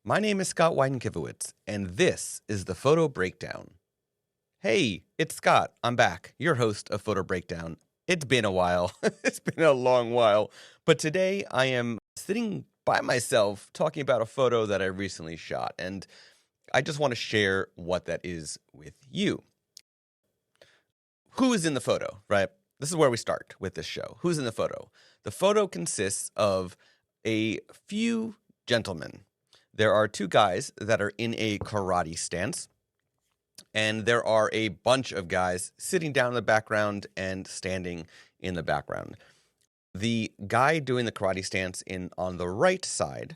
My name is Scott Wyden Kivowitz, and this is the Photo Breakdown. Hey, it's Scott. I'm back, your host of Photo Breakdown. It's been a while. It's been a long while. But today I am sitting by myself talking about a photo that I recently shot, and I just want to share what that is with you. Who is in the photo, right? This is where we start with this show. Who's in the photo? The photo consists of a few gentlemen. There are two guys that are in a karate stance, and there are a bunch of guys sitting down in the background and standing in the background. The guy doing the karate stance on the right side,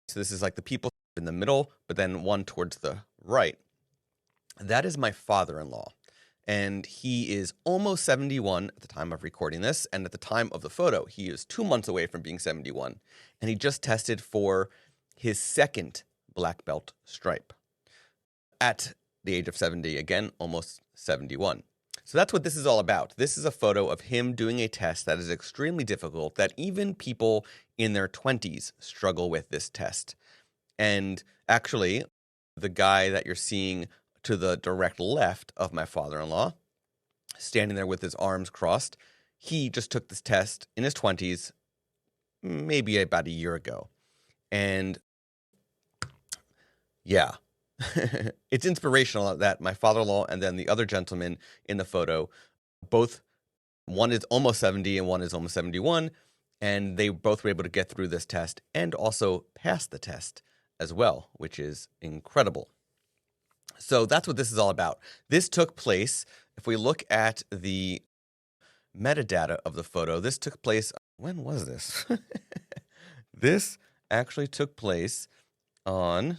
so this is like the people in the middle, but then one towards the right, that is my father-in-law. And he is almost 71 at the time of recording this, and at the time of the photo, he is 2 months away from being 71, and he just tested for his second black belt stripe at the age of 70, again, almost 71. So that's what this is all about. This is a photo of him doing a test that is extremely difficult, that even people in their 20s struggle with this test. And actually, the guy that you're seeing to the direct left of my father-in-law, standing there with his arms crossed, he just took this test in his 20s, maybe about a year ago. And yeah, it's inspirational that my father-in-law and then the other gentleman in the photo, one is almost 70 and one is almost 71, and they both were able to get through this test and also pass the test as well, which is incredible. So that's what this is all about. This took place, if we look at the metadata of the photo, this took place, when was this? This actually took place on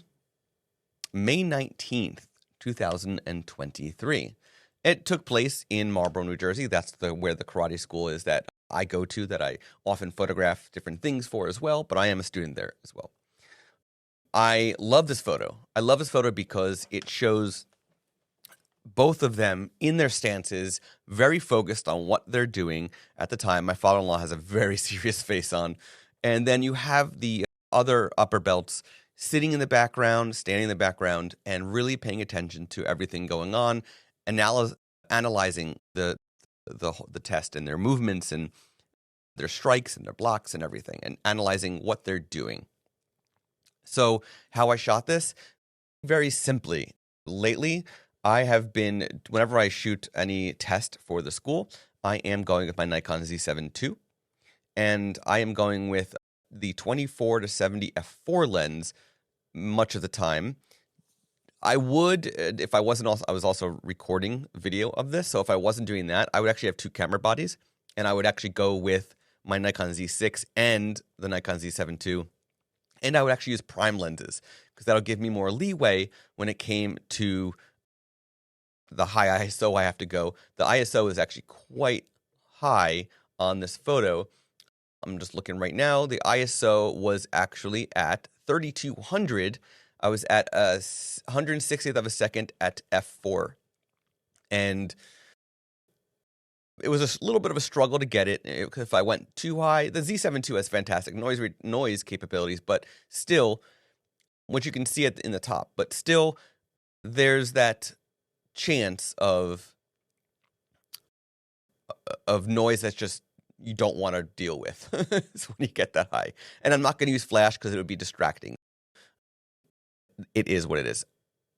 May 19th, 2023. It took place in Marlboro, New Jersey. That's where the karate school is that I go to, that I often photograph different things for as well, but I am a student there as well. I love this photo. I love this photo because it shows both of them in their stances, very focused on what they're doing at the time. My father-in-law has a very serious face on. And then you have the other upper belts sitting in the background, standing in the background, and really paying attention to everything going on, analyzing the test and their movements and their strikes and their blocks and everything, and analyzing what they're doing. So how I shot this, very simply. Lately, I have been, whenever I shoot any test for the school, I am going with my Nikon Z7 II, and I am going with the 24-70 f4 lens much of the time. I would, if I wasn't also, I was also recording video of this, so if I wasn't doing that, I would actually have two camera bodies, and I would actually go with my Nikon Z6 and the Nikon Z7 II, and I would actually use prime lenses, because that'll give me more leeway when it came to the high ISO I have to go. The ISO is actually quite high on this photo. I'm just looking right now. The ISO was actually at 3200. I was at 160th of a second at f4. And it was a little bit of a struggle to get it. If I went too high, the Z7 II has fantastic noise capabilities, but still, which you can see in the top, but still there's that chance of noise that's just you don't want to deal with when you get that high. And I'm not going to use flash because it would be distracting. It is what it is.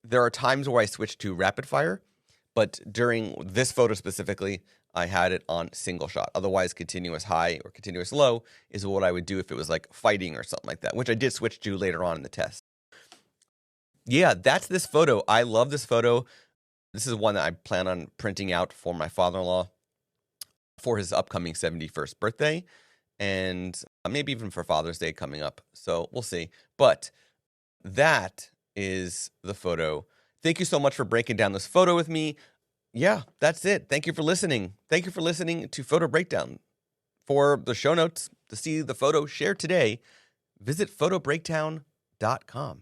There are times where I switch to rapid fire, but during this photo specifically, I had it on single shot. Otherwise, continuous high or continuous low is what I would do if it was like fighting or something like that, which I did switch to later on in the test. Yeah, that's this photo. I love this photo. This is one that I plan on printing out for my father-in-law for his upcoming 71st birthday, and maybe even for Father's Day coming up. So we'll see. But that is the photo. Thank you so much for breaking down this photo with me. Yeah, that's it. Thank you for listening. Thank you for listening to Photo Breakdown. For the show notes to see the photo shared today, visit photobreakdown.com.